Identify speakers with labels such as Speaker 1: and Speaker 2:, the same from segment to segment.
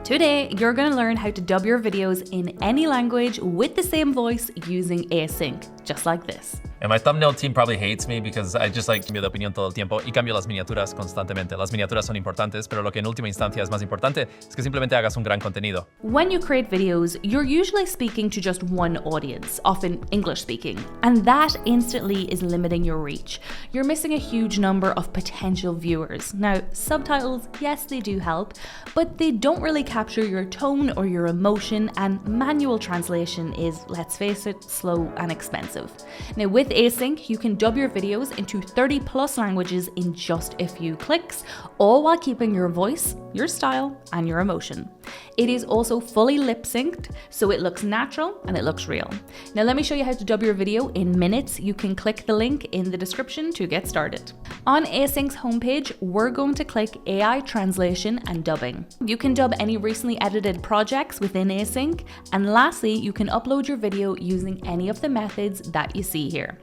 Speaker 1: Today, you're going to learn how to dub your videos in any language with the same voice using Async, just like this.
Speaker 2: And my thumbnail team probably hates me because I just like cambio de opinión todo el tiempo y cambio las miniaturas constantemente. Las miniaturas son importantes, pero lo que en última instancia es más importante es que simplemente hagas un gran contenido.
Speaker 1: When you create videos, you're usually speaking to just one audience, often English speaking, and that instantly is limiting your reach. You're missing a huge number of potential viewers. Now, subtitles, yes, they do help, but they don't really capture your tone or your emotion, and manual translation is, let's face it, slow and expensive. Now, with Async, you can dub your videos into 30+ languages in just a few clicks, all while keeping your voice, your style, and your emotion. It is also fully lip-synced, so it looks natural and it looks real. Now let me show you how to dub your video in minutes. You can click the link in the description to get started. On Async's homepage, we're going to click AI translation and dubbing. You can dub any recently edited projects within Async, and lastly, you can upload your video using any of the methods that you see here.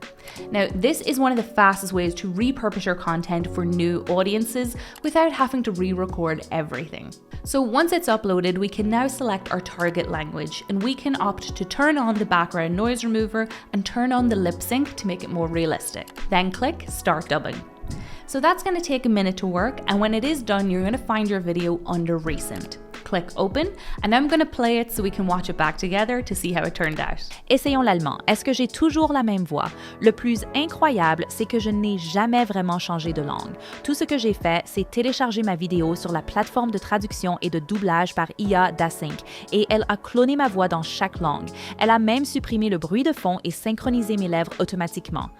Speaker 1: Now, this is one of the fastest ways to repurpose your content for new audiences without having to re-record everything. So once it's uploaded, we can now select our target language, and we can opt to turn on the background noise remover and turn on the lip sync to make it more realistic. Then click Start Dubbing. So that's going to take a minute to work, and when it is done, you're going to find your video under Recent. Click Open, and I'm going to play it so we can watch it back together to see how it turned out.
Speaker 3: Essayons l'allemand. Est-ce que j'ai toujours la même voix? Le plus incroyable, c'est que je n'ai jamais vraiment changé de langue. Tout ce que j'ai fait, c'est télécharger ma vidéo sur la plateforme de traduction et de doublage par IA d'Async, et elle a cloné ma voix dans chaque langue. Elle a même supprimé le bruit de fond et synchronisé mes lèvres automatiquement.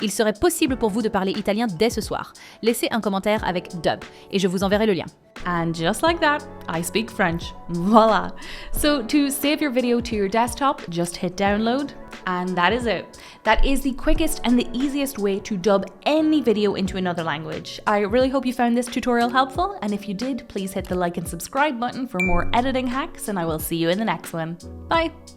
Speaker 3: Il serait possible pour vous de parler italien dès ce soir. Laissez un commentaire avec dub et je vous enverrai le lien.
Speaker 1: And just like that, I speak French. Voila! So to save your video to your desktop, just hit download, and that is it. That is the quickest and the easiest way to dub any video into another language. I really hope you found this tutorial helpful, and if you did, please hit the like and subscribe button for more editing hacks, and I will see you in the next one. Bye!